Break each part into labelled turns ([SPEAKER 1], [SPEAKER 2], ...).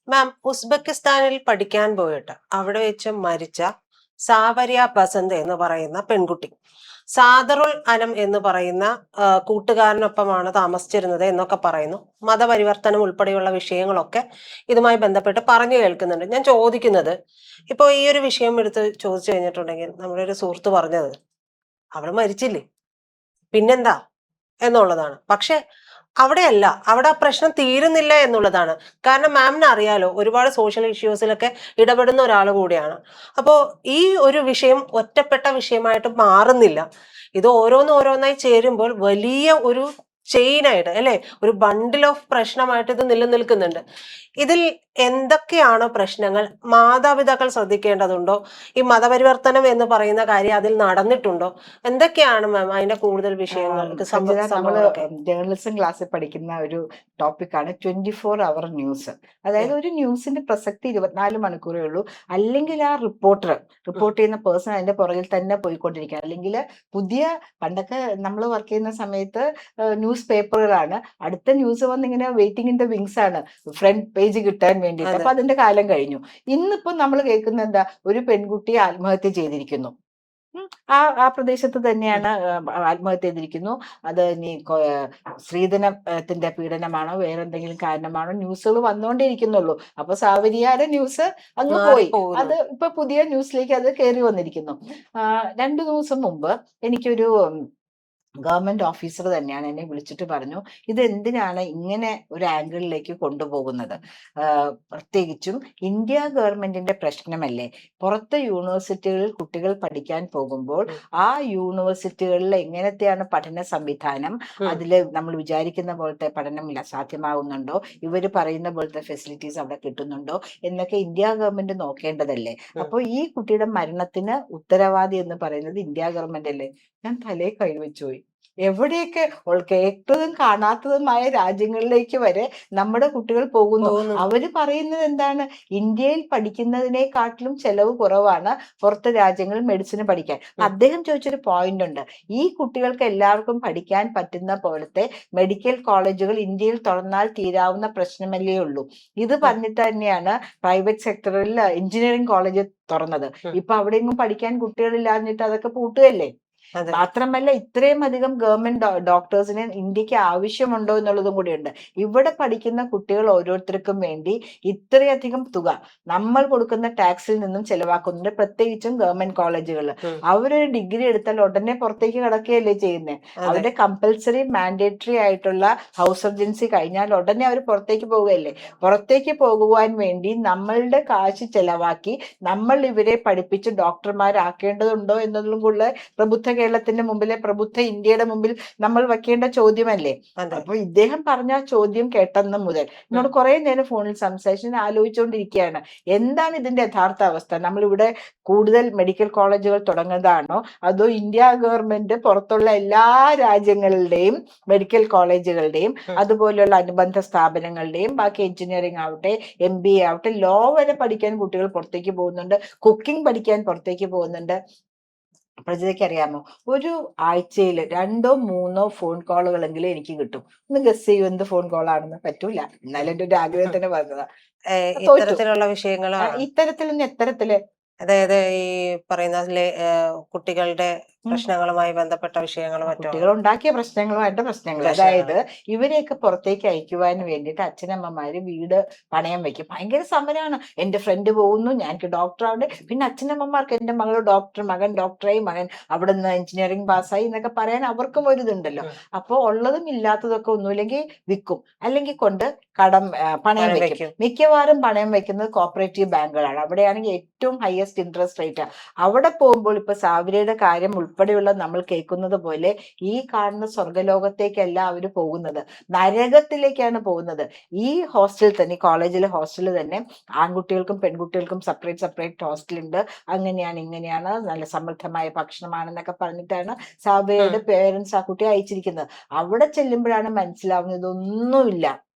[SPEAKER 1] മാം, ഉസ്ബെക്കിസ്ഥാനിൽ പഠിക്കാൻ പോയിട്ട് അവിടെ വെച്ച് മരിച്ച സാവരിയ ബസന്ത് എന്ന് പറയുന്ന പെൺകുട്ടി സാദറുൽ അനം എന്ന് പറയുന്ന കൂട്ടുകാരനൊപ്പമാണ് താമസിച്ചിരുന്നത് എന്നൊക്കെ പറയുന്നു. മതപരിവർത്തനം ഉൾപ്പെടെയുള്ള വിഷയങ്ങളൊക്കെ ഇതുമായി ബന്ധപ്പെട്ട് പറഞ്ഞു കേൾക്കുന്നുണ്ട്. ഞാൻ ചോദിക്കുന്നത്, ഇപ്പോൾ ഈ ഒരു വിഷയം എടുത്ത് ചോദിച്ചു കഴിഞ്ഞിട്ടുണ്ടെങ്കിൽ നമ്മുടെ ഒരു സുഹൃത്ത് പറഞ്ഞത് അവൾ മരിച്ചില്ലേ, പിന്നെന്താ എന്നുള്ളതാണ്. പക്ഷെ അവിടെയല്ല, അവിടെ ആ പ്രശ്നം തീരുന്നില്ല എന്നുള്ളതാണ്. കാരണം മാമിന് അറിയാലോ, ഒരുപാട് സോഷ്യൽ ഇഷ്യൂസിലൊക്കെ ഇടപെടുന്ന ഒരാൾ കൂടിയാണ്. അപ്പോൾ ഈ ഒരു വിഷയം ഒറ്റപ്പെട്ട വിഷയമായിട്ട് മാറുന്നില്ല. ഇത് ഓരോന്നോരോന്നായി ചേരുമ്പോൾ വലിയ ഒരു ചെയിനായിട്ട്, അല്ലെ, ഒരു ബണ്ടിൽ ഓഫ് പ്രശ്നമായിട്ട് ഇത് നിലനിൽക്കുന്നുണ്ട്. ഇതിൽ എന്തൊക്കെയാണ് പ്രശ്നങ്ങൾ? മാതാപിതാക്കൾ ശ്രദ്ധിക്കേണ്ടതുണ്ടോ? ഈ മതപരിവർത്തനം എന്ന് പറയുന്ന കാര്യം അതിൽ നടന്നിട്ടുണ്ടോ? എന്തൊക്കെയാണ് മാം അതിന്റെ കൂടുതൽ വിഷയങ്ങൾ,
[SPEAKER 2] നമ്മള്
[SPEAKER 1] സംഭവങ്ങളൊക്കെ?
[SPEAKER 2] ജേർണലിസം ക്ലാസ്സിൽ പഠിക്കുന്ന ഒരു ടോപ്പിക്കാണ് 24 hour ന്യൂസ്. അതായത് ഒരു ന്യൂസിന്റെ പ്രസക്തി 24 മണിക്കൂറേ ഉള്ളൂ. അല്ലെങ്കിൽ ആ റിപ്പോർട്ട് ചെയ്യുന്ന പേഴ്സൺ അതിന്റെ പുറകിൽ തന്നെ പോയിക്കൊണ്ടിരിക്കുക. അല്ലെങ്കിൽ പുതിയ, പണ്ടൊക്കെ നമ്മൾ വർക്ക് ചെയ്യുന്ന സമയത്ത് ന്യൂസ് പേപ്പറുകളാണ്, അടുത്ത ന്യൂസ് വന്നിങ്ങനെ വെയിറ്റിംഗ് ഇൻ ദ വിങ്സ് ആണ് ഫ്രണ്ട് പേജ് കിട്ടാൻ വേണ്ടിയിട്ട്. അപ്പൊ അതിന്റെ കാലം കഴിഞ്ഞു. ഇന്നിപ്പോ നമ്മൾ കേൾക്കുന്ന എന്താ, ഒരു പെൺകുട്ടി ആത്മഹത്യ ചെയ്തിരിക്കുന്നു. ആ പ്രദേശത്ത് തന്നെയാണ് ആത്മഹത്യ ചെയ്തിരിക്കുന്നു. അത് ഇനി സ്ത്രീധനത്തിന്റെ പീഡനമാണോ വേറെ എന്തെങ്കിലും കാരണമാണോ, ന്യൂസുകൾ വന്നുകൊണ്ടേയിരിക്കുന്നുള്ളൂ. അപ്പൊ സാവരിയാരെ ന്യൂസ് അങ്ങ് പോയി, അത് ഇപ്പൊ പുതിയ ന്യൂസിലേക്ക് അത് കയറി വന്നിരിക്കുന്നു. 2 ദിവസം മുമ്പ് എനിക്കൊരു ഗവൺമെന്റ് ഓഫീസർ തന്നെയാണ് എന്നെ വിളിച്ചിട്ട് പറഞ്ഞു, ഇത് എന്തിനാണ് ഇങ്ങനെ ഒരു ആംഗിളിലേക്ക് കൊണ്ടുപോകുന്നത്? പ്രത്യേകിച്ചും ഇന്ത്യ ഗവൺമെന്റിന്റെ പ്രശ്നമല്ലേ. പുറത്തെ യൂണിവേഴ്സിറ്റികളിൽ കുട്ടികൾ പഠിക്കാൻ പോകുമ്പോൾ ആ യൂണിവേഴ്സിറ്റികളിൽ എങ്ങനത്തെയാണ് പഠന സംവിധാനം, അതില് നമ്മൾ വിചാരിക്കുന്ന പോലത്തെ പഠനം സാധ്യമാകുന്നുണ്ടോ, ഇവര് പറയുന്ന പോലത്തെ ഫെസിലിറ്റീസ് അവിടെ കിട്ടുന്നുണ്ടോ എന്നൊക്കെ ഇന്ത്യ ഗവൺമെന്റ് നോക്കേണ്ടതല്ലേ. അപ്പോൾ ഈ കുട്ടിയുടെ മരണത്തിന് ഉത്തരവാദി എന്ന് പറയുന്നത് ഇന്ത്യ ഗവൺമെന്റ് അല്ലേ. ഞാൻ തലേ കൈവച്ചുപോയി. എവിടെയൊക്കെ കേട്ടതും കാണാത്തതുമായ രാജ്യങ്ങളിലേക്ക് വരെ നമ്മുടെ കുട്ടികൾ പോകുന്നു. അവര് പറയുന്നത് എന്താണ്, ഇന്ത്യയിൽ പഠിക്കുന്നതിനെക്കാട്ടിലും ചെലവ് കുറവാണ് പുറത്തെ രാജ്യങ്ങളിൽ മെഡിസിന് പഠിക്കാൻ. അദ്ദേഹം ചോദിച്ചൊരു പോയിന്റ് ഉണ്ട്, ഈ കുട്ടികൾക്ക് എല്ലാവർക്കും പഠിക്കാൻ പറ്റുന്ന പോലത്തെ മെഡിക്കൽ കോളേജുകൾ ഇന്ത്യയിൽ തുറന്നാൽ തീരാവുന്ന പ്രശ്നമല്ലേ ഉള്ളൂ. ഇത് പറഞ്ഞിട്ട് തന്നെയാണ് പ്രൈവറ്റ് സെക്ടറിൽ എഞ്ചിനീയറിംഗ് കോളേജ് തുറന്നത്. ഇപ്പൊ അവിടെയെങ്കിലും പഠിക്കാൻ കുട്ടികളില്ലാഞ്ഞിട്ട് അതൊക്കെ പൂട്ടുകയല്ലേ. മാത്രമല്ല, ഇത്രയും അധികം ഗവൺമെന്റ് ഡോക്ടേഴ്സിന് ഇന്ത്യക്ക് ആവശ്യമുണ്ടോ എന്നുള്ളതും കൂടിയുണ്ട്. ഇവിടെ പഠിക്കുന്ന കുട്ടികൾ ഓരോരുത്തർക്കും വേണ്ടി ഇത്രയധികം തുക നമ്മൾ കൊടുക്കുന്ന ടാക്സിൽ നിന്നും ചെലവാക്കുന്നുണ്ട്, പ്രത്യേകിച്ചും ഗവൺമെന്റ് കോളേജുകളിൽ. അവരൊരു ഡിഗ്രി എടുത്താൽ ഉടനെ പുറത്തേക്ക് കിടക്കുകയല്ലേ ചെയ്യുന്നത്. അവരുടെ കമ്പൽസറി മാൻഡേറ്ററി ആയിട്ടുള്ള ഹൗസ് സർജൻസി കഴിഞ്ഞാൽ ഉടനെ അവർ പുറത്തേക്ക് പോവുകയല്ലേ. പുറത്തേക്ക് പോകുവാൻ വേണ്ടി നമ്മളുടെ കാശ് ചെലവാക്കി നമ്മൾ ഇവരെ പഠിപ്പിച്ച് ഡോക്ടർമാരാക്കേണ്ടതുണ്ടോ എന്നതും കൂടെ പ്രബുദ്ധ കേരളത്തിന്റെ മുമ്പിലെ, പ്രബുദ്ധ ഇന്ത്യയുടെ മുമ്പിൽ നമ്മൾ വെക്കേണ്ട ചോദ്യമല്ലേ. അപ്പൊ ഇദ്ദേഹം പറഞ്ഞ ചോദ്യം കേട്ടെന്ന് മുതൽ എന്നോട് കുറെ നേരം ഫോണിൽ സംസാരിച്ച് ആലോചിച്ചുകൊണ്ടിരിക്കുകയാണ്, എന്താണ് ഇതിന്റെ യഥാർത്ഥ അവസ്ഥ. നമ്മളിവിടെ കൂടുതൽ മെഡിക്കൽ കോളേജുകൾ തുടങ്ങുന്നതാണോ, അതോ ഇന്ത്യ ഗവൺമെന്റ് പുറത്തുള്ള എല്ലാ രാജ്യങ്ങളുടെയും മെഡിക്കൽ കോളേജുകളുടെയും അതുപോലെയുള്ള അനുബന്ധ സ്ഥാപനങ്ങളുടെയും, ബാക്കി എഞ്ചിനീയറിംഗ് ആവട്ടെ, MBA ആവട്ടെ, ലോ വരെ പഠിക്കാൻ കുട്ടികൾ പുറത്തേക്ക് പോകുന്നുണ്ട്, കുക്കിംഗ് പഠിക്കാൻ പുറത്തേക്ക് പോകുന്നുണ്ട്. പ്രജിതയ്ക്ക് അറിയാമോ, ഒരു ആഴ്ചയിൽ 2-3 ഫോൺ കോളുകളെങ്കിലും എനിക്ക് കിട്ടും. ഒന്ന് ഗസ് ചെയ്യൂ എന്ത് ഫോൺ കോൾ ആണെന്ന്. പറ്റൂല, എന്നാലും എന്റെ ഒരു ആഗ്രഹത്തിന് പറഞ്ഞതാ.
[SPEAKER 1] ഇത്തരത്തിലുള്ള വിഷയങ്ങൾ,
[SPEAKER 2] ഇത്തരത്തിലും എത്തരത്തില്,
[SPEAKER 1] അതായത് ഈ പറയുന്ന കുട്ടികളുടെ പ്രശ്നങ്ങളുമായി ബന്ധപ്പെട്ട വിഷയങ്ങൾ,
[SPEAKER 2] കുട്ടികൾ ഉണ്ടാക്കിയ പ്രശ്നങ്ങളുമായിട്ട് പ്രശ്നങ്ങൾ. അതായത് ഇവരെയൊക്കെ പുറത്തേക്ക് അയക്കുവാൻ വേണ്ടിയിട്ട് അച്ഛനമ്മമാര് വീട് പണയം വെക്കും. ഭയങ്കര സമരമാണ്. എന്റെ ഫ്രണ്ട് പോകുന്നു, ഞങ്ങൾക്ക് ഡോക്ടറാണ്. പിന്നെ അച്ഛനമ്മമാർക്ക് എന്റെ മകൾ ഡോക്ടർ, മകൻ ഡോക്ടറായി, മകൻ അവിടെ നിന്ന് എഞ്ചിനീയറിംഗ് പാസ്സായി എന്നൊക്കെ പറയാൻ അവർക്കും ഒരു ഇതുണ്ടല്ലോ. അപ്പൊ ഉള്ളതും ഇല്ലാത്തതൊക്കെ ഒന്നുമില്ലെങ്കിൽ വിൽക്കും, അല്ലെങ്കിൽ കൊണ്ട് പണയം വെക്കും. മിക്കവാറും പണയം വെക്കുന്നത് കോപ്പറേറ്റീവ് ബാങ്കുകളാണ്. അവിടെയാണെങ്കിൽ ഏറ്റവും ഹയസ്റ്റ് ഇൻട്രസ്റ്റ് റേറ്റ്. അവിടെ പോകുമ്പോൾ ഇപ്പൊ സാവരിയുടെ കാര്യം ഉൾപ്പെടെയുള്ള നമ്മൾ കേൾക്കുന്നത് പോലെ ഈ കാണുന്ന സ്വർഗലോകത്തേക്കല്ല അവര് പോകുന്നത്, നരകത്തിലേക്കാണ് പോകുന്നത്. ഈ ഹോസ്റ്റലിൽ തന്നെ, കോളേജിലെ ഹോസ്റ്റലിൽ തന്നെ ആൺകുട്ടികൾക്കും പെൺകുട്ടികൾക്കും സെപ്പറേറ്റ് ഹോസ്റ്റൽ ഉണ്ട്. അങ്ങനെയാണ് ഇങ്ങനെയാണ്, നല്ല സമൃദ്ധമായ ഭക്ഷണമാണെന്നൊക്കെ പറഞ്ഞിട്ടാണ് സാവരിയുടെ പേരൻസ് ആ കുട്ടിയെ അയച്ചിരിക്കുന്നത്. അവിടെ ചെല്ലുമ്പോഴാണ് മനസ്സിലാവുന്നത് ഇതൊന്നുമില്ല.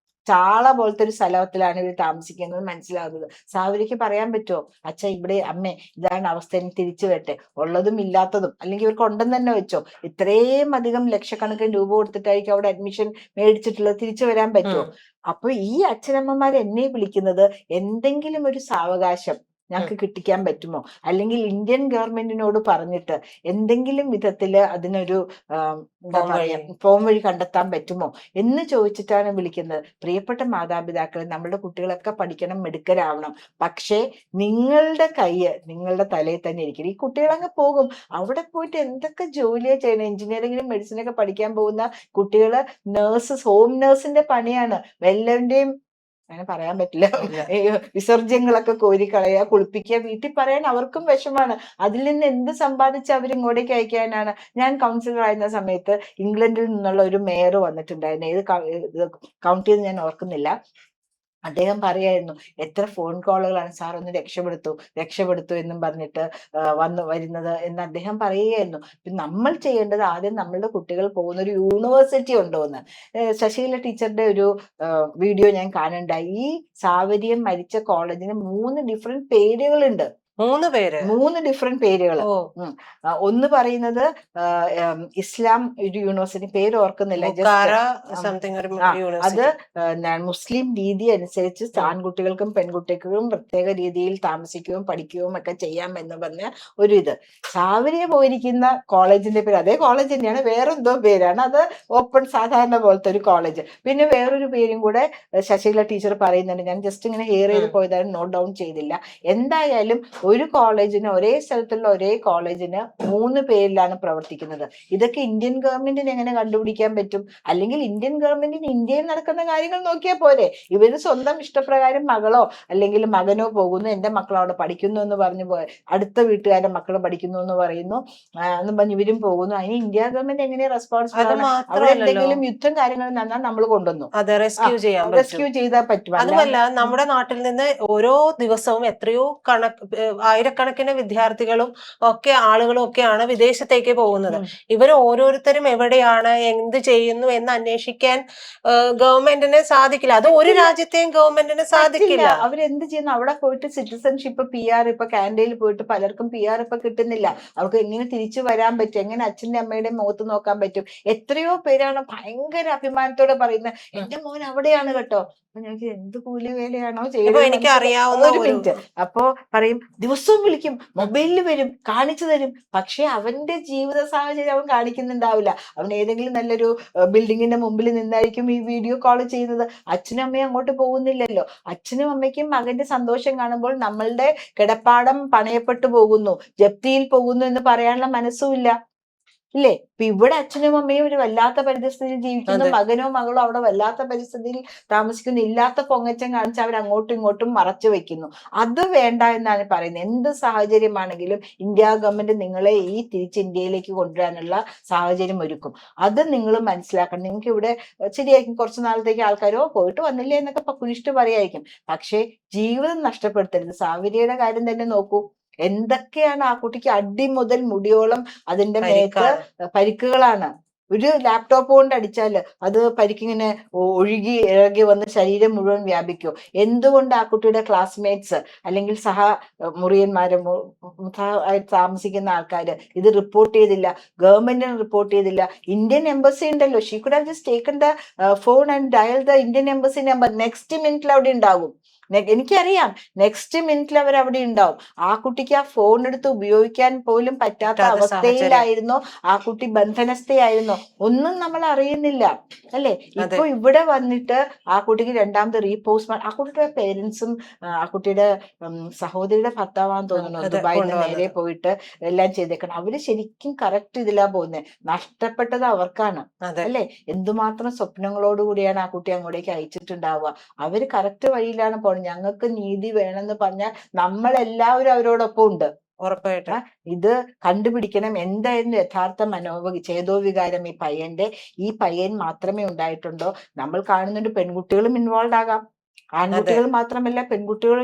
[SPEAKER 2] ചാള പോലത്തെ ഒരു സ്ഥലത്തിലാണ് ഇവർ താമസിക്കുന്നത് മനസ്സിലാവുന്നത്. സാവരിക്ക് പറയാൻ പറ്റുമോ, അച്ഛ ഇവിടെ അമ്മേ ഇതാണ് അവസ്ഥ, എനിക്ക് തിരിച്ചു വരട്ടെ, ഉള്ളതും ഇല്ലാത്തതും, അല്ലെങ്കിൽ ഇവർക്ക് ഉണ്ടെന്ന് തന്നെ വെച്ചോ, ഇത്രയും അധികം ലക്ഷക്കണക്കിന് രൂപ കൊടുത്തിട്ടായിരിക്കും അവിടെ അഡ്മിഷൻ മേടിച്ചിട്ടുള്ളത്, തിരിച്ചു വരാൻ പറ്റുമോ? അപ്പൊ ഈ അച്ഛനമ്മമാർ എന്നെ വിളിക്കുന്നത് എന്തെങ്കിലും ഒരു സാവകാശം ഞങ്ങൾക്ക് കിട്ടിക്കാൻ പറ്റുമോ, അല്ലെങ്കിൽ ഇന്ത്യൻ ഗവൺമെന്റിനോട് പറഞ്ഞിട്ട് എന്തെങ്കിലും വിധത്തില് അതിനൊരു എന്താ പറയാ പോം വഴി കണ്ടെത്താൻ പറ്റുമോ എന്ന് ചോദിച്ചിട്ടാണ് വിളിക്കുന്നത്. പ്രിയപ്പെട്ട മാതാപിതാക്കൾ, നമ്മുടെ കുട്ടികളൊക്കെ പഠിക്കണം, മിടുക്കരാവണം, പക്ഷേ നിങ്ങളുടെ കയ്യ് നിങ്ങളുടെ തലയിൽ തന്നെ ഇരിക്കണം. ഈ കുട്ടികളങ്ങ് പോകും, അവിടെ പോയിട്ട് എന്തൊക്കെ ജോലിയാ ചെയ്യണം. എഞ്ചിനീയറിംഗിനും മെഡിസിനൊക്കെ പഠിക്കാൻ പോകുന്ന കുട്ടികള് നേഴ്സസ്, ഹോം നേഴ്സിന്റെ പണിയാണ്. വല്ലവന്റെയും അങ്ങനെ പറയാൻ പറ്റില്ല, വിസർജ്യങ്ങളൊക്കെ കോരിക്കളയുക, കുളിപ്പിക്കുക, വീട്ടിൽ പറയാൻ അവർക്കും വിഷമാണ്. അതിൽ നിന്ന് എന്ത് സമ്പാദിച്ച് അവർ ഇങ്ങോട്ടേക്ക് അയക്കാനാണ്? ഞാൻ കൗൺസിലർ ആയിരുന്ന സമയത്ത് ഇംഗ്ലണ്ടിൽ നിന്നുള്ള ഒരു മേയർ വന്നിട്ടുണ്ടായിരുന്നു, ഏത് കൗണ്ട് ചെയ്ത് ഞാൻ ഓർക്കുന്നില്ല. അദ്ദേഹം പറയായിരുന്നു, എത്ര ഫോൺ കോളുകളാണ് സാർ ഒന്ന് രക്ഷപ്പെടുത്തു എന്നും പറഞ്ഞിട്ട് വരുന്നത് എന്ന് അദ്ദേഹം പറയുകയായിരുന്നു. നമ്മൾ ചെയ്യേണ്ടത് ആദ്യം നമ്മളുടെ കുട്ടികൾ പോകുന്ന ഒരു യൂണിവേഴ്സിറ്റി ഉണ്ടോ എന്ന്. ശശീല ടീച്ചറുടെ ഒരു വീഡിയോ ഞാൻ കാണുണ്ടായി. ഈ സാവരിയം മരിച്ച കോളേജിന് 3 ഡിഫറെന്റ് പേരുകളുണ്ട്. 3 ഡിഫറെന്റ് പേരുകൾ. ഒന്ന് പറയുന്നത് ഇസ്ലാം ഒരു യൂണിവേഴ്സിറ്റി, പേര് ഓർക്കുന്നില്ല, അത് മുസ്ലിം രീതി അനുസരിച്ച് ആൺകുട്ടികൾക്കും പെൺകുട്ടികൾക്കും പ്രത്യേക രീതിയിൽ താമസിക്കുകയും പഠിക്കുകയും ഒക്കെ ചെയ്യാം എന്ന് പറഞ്ഞ ഒരു ഇത്. സാവരിയ പോയിരിക്കുന്ന കോളേജിന്റെ പേര് അതേ കോളേജ് തന്നെയാണ്, വേറെന്തോ പേരാണ്, അത് ഓപ്പൺ സാധാരണ പോലത്തെ ഒരു കോളേജ്. പിന്നെ വേറൊരു പേരും കൂടെ ശശീല ടീച്ചർ പറയുന്നുണ്ട്, ഞാൻ ജസ്റ്റ് ഇങ്ങനെ ഹെയർ ചെയ്ത് പോയതാണ്, നോട്ട് ഡൗൺ ചെയ്തില്ല. എന്തായാലും ഒരു കോളേജിന്, ഒരേ സ്ഥലത്തുള്ള ഒരേ കോളേജിന് 3 പേരിലാണ് പ്രവർത്തിക്കുന്നത്. ഇതൊക്കെ ഇന്ത്യൻ ഗവൺമെന്റിന് എങ്ങനെ കണ്ടുപിടിക്കാൻ പറ്റും? അല്ലെങ്കിൽ ഇന്ത്യൻ ഗവൺമെന്റിന് ഇന്ത്യയിൽ നടക്കുന്ന കാര്യങ്ങൾ നോക്കിയാൽ പോരെ? ഇവര് സ്വന്തം ഇഷ്ടപ്രകാരം മകളോ അല്ലെങ്കിൽ മകനോ പോകുന്നു, എന്റെ മക്കൾ അവിടെ പഠിക്കുന്നു എന്ന് പറഞ്ഞു അടുത്ത വീട്ടുകാരുടെ മക്കൾ പഠിക്കുന്നു എന്ന് പറയുന്നു എന്ന് പറഞ്ഞ് ഇവരും പോകുന്നു. അതിന് ഇന്ത്യ ഗവൺമെന്റ് എങ്ങനെ റെസ്പോൺസിബിൾ ആണ്? അവിടെ എന്തെങ്കിലും യുദ്ധം കാര്യങ്ങൾ നടന്നാൽ നമ്മൾ കൊണ്ടുവന്നു റെസ്ക്യൂ ചെയ്താൽ പറ്റും.
[SPEAKER 1] അതുമല്ല, നമ്മുടെ നാട്ടിൽ നിന്ന് ഓരോ ദിവസവും എത്രയോ ആയിരക്കണക്കിന് വിദ്യാർത്ഥികളും ഒക്കെ ആളുകളും ഒക്കെയാണ് വിദേശത്തേക്ക് പോകുന്നത്. ഇവർ ഓരോരുത്തരും എവിടെയാണ്, എന്ത് ചെയ്യുന്നു എന്ന് അന്വേഷിക്കാൻ ഗവൺമെന്റിന് സാധിക്കില്ല. അത് ഒരു രാജ്യത്തെയും ഗവൺമെന്റിന് സാധിക്കില്ല.
[SPEAKER 2] അവരെന്ത് ചെയ്യുന്നു? അവിടെ പോയിട്ട് സിറ്റിസൺഷിപ്പ്, PR, ഇപ്പൊ കാനഡയിൽ പോയിട്ട് പലർക്കും PR ഇപ്പൊ കിട്ടുന്നില്ല. അവർക്ക് എങ്ങനെ തിരിച്ചു വരാൻ പറ്റും? എങ്ങനെ അച്ഛന്റെ അമ്മയുടെ മുഖത്ത് നോക്കാൻ പറ്റും? എത്രയോ പേരാണ് ഭയങ്കര അഭിമാനത്തോടെ പറയുന്നത്, എന്റെ മോൻ അവിടെയാണ് കേട്ടോ. ഞങ്ങൾക്ക് എന്ത് കൂലി വേലയാണോ ചെയ്യുന്നത്?
[SPEAKER 1] എനിക്ക് അറിയാവുന്ന
[SPEAKER 2] ഒരു മിനിറ്റ്. അപ്പോ പറയും, ദിവസവും വിളിക്കും, മൊബൈലിൽ വരും, കാണിച്ചു തരും. പക്ഷെ അവന്റെ ജീവിത സാഹചര്യം അവൻ കാണിക്കുന്നുണ്ടാവില്ല. അവൻ ഏതെങ്കിലും നല്ലൊരു ബിൽഡിങ്ങിന്റെ മുമ്പിൽ നിന്നായിരിക്കും ഈ വീഡിയോ കോൾ ചെയ്യുന്നത്. അച്ഛനും അമ്മയും അങ്ങോട്ട് പോകുന്നില്ലല്ലോ. അച്ഛനും അമ്മയ്ക്കും മകന്റെ സന്തോഷം കാണുമ്പോൾ നമ്മളുടെ കിടപ്പാടം പണയപ്പെട്ടു പോകുന്നു, ജപ്തിയിൽ പോകുന്നു എന്ന് പറയാനുള്ള മനസ്സുമില്ല, ഇല്ലേ? ഇപ്പൊ ഇവിടെ അച്ഛനും അമ്മയും ഒരു വല്ലാത്ത പരിസ്ഥിതിയിൽ ജീവിക്കുന്നു, മകനോ മകളോ അവിടെ വല്ലാത്ത പരിസ്ഥിതിയിൽ താമസിക്കുന്നു. ഇല്ലാത്ത പൊങ്ങച്ചം കാണിച്ച് അവർ അങ്ങോട്ടും ഇങ്ങോട്ടും മറച്ചു വെക്കുന്നു. അത് വേണ്ട എന്നാണ് പറയുന്നത്. എന്ത് സാഹചര്യമാണെങ്കിലും ഇന്ത്യ ഗവൺമെന്റ് നിങ്ങളെ ഈ തിരിച്ച് ഇന്ത്യയിലേക്ക് കൊണ്ടുവരാനുള്ള സാഹചര്യം ഒരുക്കും. അത് നിങ്ങൾ മനസ്സിലാക്കണം. നിങ്ങൾക്ക് ഇവിടെ ശരിയായിരിക്കും, കുറച്ചു നാളത്തേക്ക് ആൾക്കാരോ പോയിട്ട് വന്നില്ലേ എന്നൊക്കെ കുനിഷ്ട് പറയായിരിക്കും. പക്ഷേ ജീവിതം നഷ്ടപ്പെടുത്തരുത്. സാവരിയുടെ കാര്യം തന്നെ നോക്കൂ, എന്തൊക്കെയാണ് ആ കുട്ടിക്ക് അടി മുതൽ മുടിയോളം അതിന്റെ മേത്ത് പരിക്കുകളാണ്. ഒരു ലാപ്ടോപ്പ് കൊണ്ട് അടിച്ചാൽ അത് പരിക്കിങ്ങനെ ഒഴുകി ഇറങ്ങി വന്ന് ശരീരം മുഴുവൻ വ്യാപിക്കും. എന്തുകൊണ്ട് ആ കുട്ടിയുടെ ക്ലാസ്മേറ്റ്സ് അല്ലെങ്കിൽ മുറിയന്മാരും താമസിക്കുന്ന ആൾക്കാര് ഇത് റിപ്പോർട്ട് ചെയ്തില്ല? ഗവൺമെന്റിന് റിപ്പോർട്ട് ചെയ്തില്ല? ഇന്ത്യൻ എംബസി ഉണ്ടല്ലോ, she could have just taken the phone and dial the Indian embassy number. Next മിനിറ്റിൽ അവിടെ ഉണ്ടാകും. എനിക്കറിയാം, നെക്സ്റ്റ് മിനിറ്റിൽ അവർ അവിടെ ഉണ്ടാവും. ആ കുട്ടിക്ക് ആ ഫോൺ എടുത്ത് ഉപയോഗിക്കാൻ പോലും പറ്റാത്ത അവസ്ഥയിലായിരുന്നോ? ആ കുട്ടി ബന്ധനസ്ഥയായിരുന്നോ? ഒന്നും നമ്മൾ അറിയുന്നില്ല, അല്ലെ? ഇപ്പൊ ഇവിടെ വന്നിട്ട് ആ കുട്ടിക്ക് രണ്ടാമത് റീപോസ്റ്റ്മാർട്ടം, ആ കുട്ടിയുടെ പേരൻസും ആ കുട്ടിയുടെ സഹോദരിയുടെ ഭർത്താവാന്ന് തോന്നുന്നു, ദുബായിൽ നിന്ന് നേരെ പോയിട്ട് എല്ലാം ചെയ്തേക്കണം. അവര് ശരിക്കും കറക്റ്റ് ഇതിലാ പോകുന്നത്. നഷ്ടപ്പെട്ടത് അവർക്കാണ്, അല്ലെ? എന്തുമാത്രം സ്വപ്നങ്ങളോടുകൂടിയാണ് ആ കുട്ടി അങ്ങോട്ടേക്ക് അയച്ചിട്ടുണ്ടാവുക. അവര് കറക്റ്റ് വഴിയിലാണ് പോകുന്നത്. ഞങ്ങൾക്ക് നീതി വേണമെന്ന് പറഞ്ഞാൽ നമ്മളെല്ലാവരും അവരോടൊപ്പം ഉണ്ട്.
[SPEAKER 1] ഉറപ്പായിട്ടും
[SPEAKER 2] ഇത് കണ്ടുപിടിക്കണം. എന്തായിരുന്നു യഥാർത്ഥ ചേതോവികാരം ഈ പയ്യൻ മാത്രമേ ഉണ്ടായിട്ടുണ്ടോ? നമ്മൾ കാണുന്നുണ്ട് പെൺകുട്ടികളും ഇൻവോൾവ് ആകാം. ആൺകുട്ടികൾ മാത്രമല്ല പെൺകുട്ടികൾ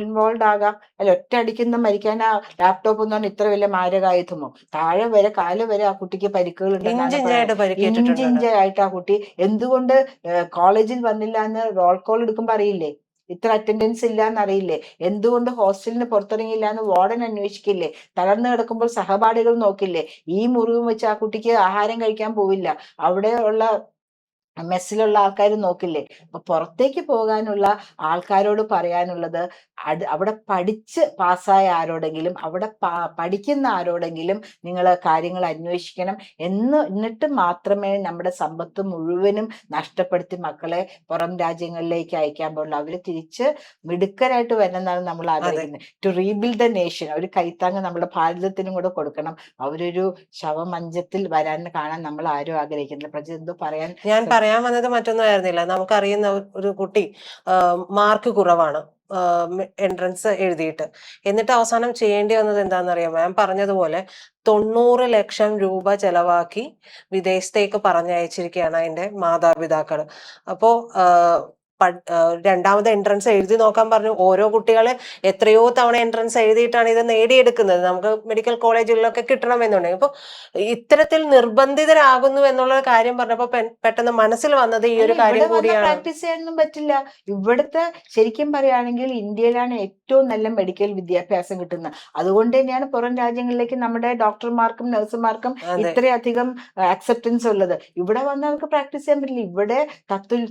[SPEAKER 2] ഇൻവോൾവ് ആകാം. അല്ല, ഒറ്റ അടിക്കുന്ന മരിക്കാൻ ആ ലാപ്ടോപ്പ് എന്ന് പറഞ്ഞാൽ ഇത്ര വലിയ മാരകായുധമോ? താഴെ വരെ കാല് വരെ ആ കുട്ടിക്ക് പരിക്കുകൾ ഉണ്ടെന്നാണ്
[SPEAKER 1] ഇഞ്ചിഞ്ചായിട്ട്
[SPEAKER 2] പറയുന്നത്.
[SPEAKER 1] പരിക്കേറ്റിട്ടുണ്ട്.
[SPEAKER 2] ഇഞ്ചിഞ്ചായിട്ട് ആ കുട്ടി എന്തുകൊണ്ട് കോളേജിൽ വന്നില്ല എന്ന് റോൾ കോൾ എടുക്കുമ്പോ അറിയില്ലേ? ഇത്ര അറ്റൻഡൻസ് ഇല്ല എന്നറിയില്ലേ? എന്തുകൊണ്ട് ഹോസ്റ്റലിന് പുറത്തിറങ്ങിയില്ല എന്ന് വാർഡൻ അന്വേഷിക്കില്ലേ? തളർന്നു കിടക്കുമ്പോൾ സഹപാഠികൾ നോക്കില്ലേ? ഈ മുറിവും വെച്ച് ആ കുട്ടിക്ക് ആഹാരം കഴിക്കാൻ പോവില്ല. അവിടെ ഉള്ള മെസ്സിലുള്ള ആൾക്കാർ നോക്കില്ലേ? അപ്പൊ പുറത്തേക്ക് പോകാനുള്ള ആൾക്കാരോട് പറയാനുള്ളത്, അവിടെ പഠിച്ച് പാസ്സായ ആരോടെങ്കിലും, അവിടെ പഠിക്കുന്ന ആരോടെങ്കിലും നിങ്ങൾ കാര്യങ്ങൾ അന്വേഷിക്കണം എന്നിട്ട് മാത്രമേ നമ്മുടെ സമ്പത്ത് മുഴുവനും നഷ്ടപ്പെടുത്തി മക്കളെ പുറം രാജ്യങ്ങളിലേക്ക് അയക്കാൻ പാടുള്ളൂ. അവര് തിരിച്ച് മിടുക്കരായിട്ട് വരണമെന്നാണ് നമ്മൾ ആഗ്രഹിക്കുന്നത്. ടു റീബിൽഡ് ദ നേഷൻ, ഒരു കൈത്താങ്ങ് നമ്മുടെ ഭാരതത്തിനും കൂടെ കൊടുക്കണം. അവരൊരു ശവമഞ്ചത്തിൽ വരാൻ കാണാൻ നമ്മൾ ആരും ആഗ്രഹിക്കുന്നില്ല. പ്രജ എന്തോ പറയാൻ
[SPEAKER 1] ഞാൻ പറയാൻ വന്നത് മറ്റൊന്നും ആയിരുന്നില്ല. നമുക്കറിയുന്ന ഒരു കുട്ടി മാർക്ക് കുറവാണ് എൻട്രൻസ് എഴുതിയിട്ട്. എന്നിട്ട് അവസാനം ചെയ്യേണ്ടി വന്നത് എന്താണെന്നറിയാം? മാം പറഞ്ഞതുപോലെ 90 ലക്ഷം രൂപ ചെലവാക്കി വിദേശത്തേക്ക് പറഞ്ഞയച്ചിരിക്കുകയാണ് അതിന്റെ മാതാപിതാക്കൾ. അപ്പോ രണ്ടാമത് എൻട്രൻസ് എഴുതി നോക്കാൻ പറഞ്ഞു. ഓരോ കുട്ടികളെ എത്രയോ തവണ എൻട്രൻസ് എഴുതിയിട്ടാണ് ഇത് നേടിയെടുക്കുന്നത്. നമുക്ക് മെഡിക്കൽ കോളേജുകളിലൊക്കെ കിട്ടണമെന്നുണ്ടെങ്കിൽ അപ്പോൾ ഇത്തരത്തിൽ നിർബന്ധിതരാകുന്നു എന്നുള്ള കാര്യം പറഞ്ഞപ്പോൾ പെട്ടെന്ന് മനസ്സിൽ വന്നത് ഈ ഒരു കാര്യം കൂടിയാണ്.
[SPEAKER 2] പ്രാക്ടീസ് ചെയ്യാനൊന്നും പറ്റില്ല. ഇവിടുത്തെ ശരിക്കും പറയുകയാണെങ്കിൽ ഇന്ത്യയിലാണ് ഏറ്റവും നല്ല മെഡിക്കൽ വിദ്യാഭ്യാസം കിട്ടുന്നത്. അതുകൊണ്ട് തന്നെയാണ് പുറം രാജ്യങ്ങളിലേക്ക് നമ്മുടെ ഡോക്ടർമാർക്കും നഴ്സുമാർക്കും ഇത്രയധികം അക്സെപ്റ്റൻസ് ഉള്ളത്. ഇവിടെ വന്ന് അവർക്ക് പ്രാക്ടീസ് ചെയ്യാൻ പറ്റില്ല. ഇവിടെ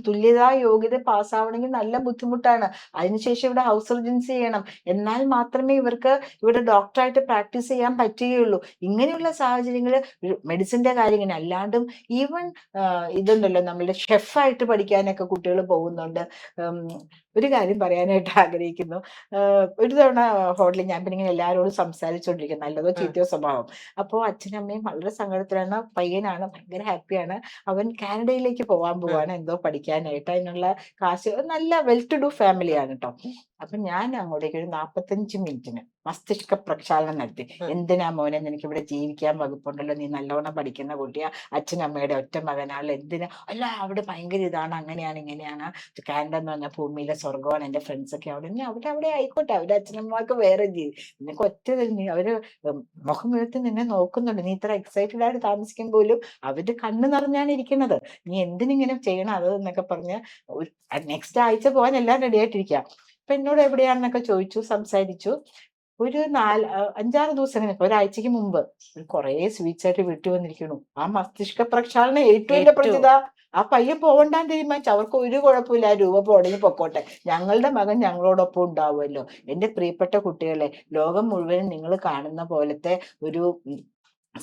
[SPEAKER 2] തുല്യതാ യോഗ്യത പാസ്സാവണമെങ്കിൽ നല്ല ബുദ്ധിമുട്ടാണ്. അതിനുശേഷം ഇവിടെ ഹൗസ് സർജൻസി ചെയ്യണം. എന്നാൽ മാത്രമേ ഇവർക്ക് ഇവിടെ ഡോക്ടറായിട്ട് പ്രാക്ടീസ് ചെയ്യാൻ പറ്റുകയുള്ളൂ. ഇങ്ങനെയുള്ള സാഹചര്യങ്ങൾ മെഡിസിന്റെ കാര്യം ഇങ്ങനെ. അല്ലാണ്ടും ഈവൻ ഇതുണ്ടല്ലോ, നമ്മളുടെ ഷെഫായിട്ട് പഠിക്കാനൊക്കെ കുട്ടികൾ പോകുന്നുണ്ട്. ഒരു കാര്യം പറയാനായിട്ട് ആഗ്രഹിക്കുന്നു. ഒരു തവണ ഹോട്ടലിൽ ഞാൻ പിന്നെ ഇങ്ങനെ എല്ലാവരോടും സംസാരിച്ചുകൊണ്ടിരിക്കും, നല്ലതോ ചീത്തയോ സ്വഭാവം. അപ്പോൾ അച്ഛനും അമ്മയും വളരെ സങ്കടത്തിലാണ്. പയ്യനാണ്, ഭയങ്കര ഹാപ്പിയാണ്. അവൻ കാനഡയിലേക്ക് പോകാൻ പോവാണ് എന്തോ പഠിക്കാനായിട്ട്. അതിനുള്ള കാശ്, നല്ല വെൽ ടു ഡു ഫാമിലിയാണ് കേട്ടോ. അപ്പൊ ഞാൻ അങ്ങോട്ടേക്ക് ഒരു 45 മിനിറ്റിന് മസ്തിഷ്ക പ്രക്ഷാളനം നടത്തി. എന്തിനാ മോനെ, നിനക്ക് ഇവിടെ ജീവിക്കാൻ വകുപ്പുണ്ടല്ലോ, നീ നല്ലോണം പഠിക്കുന്ന കുട്ടിയാ, അച്ഛനമ്മയുടെ ഒറ്റ മകനാണല്ലോ, എന്തിനാ? അല്ല, അവിടെ ഭയങ്കര ഇതാണ്, അങ്ങനെയാണ് ഇങ്ങനെയാണ്, കാനഡ എന്ന് പറഞ്ഞ ഭൂമിയിലെ സ്വർഗമാണ്, എന്റെ ഫ്രണ്ട്സ് ഒക്കെ അവിടെ. അവിടെ ആയിക്കോട്ടെ, അവരുടെ അച്ഛനമ്മമാർക്ക് വേറെ നിനക്ക് ഒറ്റ അവര് മുഖം വീഴ്ത്തി നിന്നെ നോക്കുന്നുണ്ട്. നീ ഇത്ര എക്സൈറ്റഡ് ആയിട്ട് താമസിക്കും പോലും അവരുടെ കണ്ണ് നിറഞ്ഞാണ് ഇരിക്കുന്നത്. നീ എന്തിനിങ്ങനെ ചെയ്യണം അത് എന്നൊക്കെ പറഞ്ഞ് നെക്സ്റ്റ് ആഴ്ച പോകാൻ എല്ലാം റെഡി ആയിട്ടിരിക്കാം. അപ്പൊ എന്നോട് എവിടെയാണെന്നൊക്കെ ചോദിച്ചു, സംസാരിച്ചു. ഒരു 5-6 ദിവസം കഴിഞ്ഞ ഒരാഴ്ചക്ക് മുമ്പ് കുറെ സ്വീറ്റ്സ് ആയിട്ട് വീട്ടിൽ വന്നിരിക്കണു. ആ മസ്തിഷ്ക പ്രക്ഷാളനം ഏറ്റവും വലിയ പ്രത്യേകത. ആ പയ്യൻ പോകണ്ടാന്ന് തീരുമാനിച്ചു. അവർക്ക് ഒരു കുഴപ്പമില്ല, ആ രൂപ പോടങ്ങി പൊക്കോട്ടെ, ഞങ്ങളുടെ മകൻ ഞങ്ങളോടൊപ്പം ഉണ്ടാവുമല്ലോ. എന്റെ പ്രിയപ്പെട്ട കുട്ടികളെ, ലോകം മുഴുവനും നിങ്ങൾ കാണുന്ന പോലത്തെ ഒരു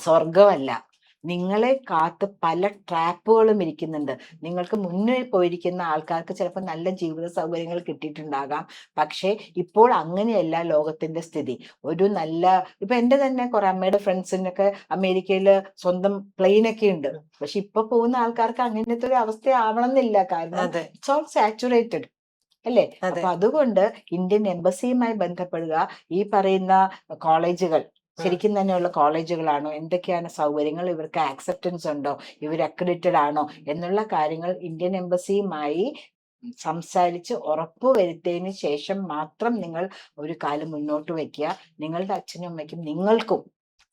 [SPEAKER 2] സ്വർഗമല്ല. നിങ്ങളെ കാത്ത് പല ട്രാപ്പുകളും ഇരിക്കുന്നുണ്ട്. നിങ്ങൾക്ക് മുന്നേ പോയിരിക്കുന്ന ആൾക്കാർക്ക് ചിലപ്പോൾ നല്ല ജീവിത സൗകര്യങ്ങൾ കിട്ടിയിട്ടുണ്ടാകാം. പക്ഷേ ഇപ്പോൾ അങ്ങനെയല്ല ലോകത്തിന്റെ സ്ഥിതി. ഒരു നല്ല, ഇപ്പൊ എന്റെ തന്നെ കുറെ അമ്മയുടെ ഫ്രണ്ട്സിനൊക്കെ അമേരിക്കയില് സ്വന്തം പ്ലെയിനൊക്കെ ഉണ്ട്. പക്ഷെ ഇപ്പൊ പോകുന്ന ആൾക്കാർക്ക് അങ്ങനത്തെ ഒരു അവസ്ഥ ആവണമെന്നില്ല. കാരണം ഇറ്റ്സ് ഓൾ സാച്ചുറേറ്റഡ് അല്ലേ? അപ്പൊ അതുകൊണ്ട് ഇന്ത്യൻ എംബസിയുമായി ബന്ധപ്പെടുക. ഈ പറയുന്ന കോളേജുകൾ ശരിക്കും തന്നെയുള്ള കോളേജുകളാണോ, എന്തൊക്കെയാണ് സൗകര്യങ്ങൾ, ഇവർക്ക് ആക്സെപ്റ്റൻസ് ഉണ്ടോ, ഇവർ അക്രഡിറ്റഡ് ആണോ എന്നുള്ള കാര്യങ്ങൾ ഇന്ത്യൻ എംബസിയുമായി സംസാരിച്ച് ഉറപ്പുവരുത്തിയതിന് ശേഷം മാത്രം നിങ്ങൾ ഒരു കാലം മുന്നോട്ട് വെക്കുക. നിങ്ങളുടെ അച്ഛനും അമ്മയ്ക്കും നിങ്ങൾക്കും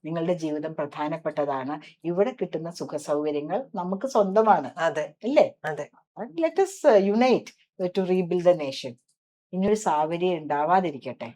[SPEAKER 2] നിങ്ങളുടെ ജീവിതം പ്രധാനപ്പെട്ടതാണ്. ഇവിടെ കിട്ടുന്ന സുഖ സൗകര്യങ്ങൾ നമുക്ക് സ്വന്തമാണ്, അല്ലേ? Let us unite to rebuild the nation. ഇനിയൊരു സാഹചര്യം ഉണ്ടാവാതിരിക്കട്ടെ.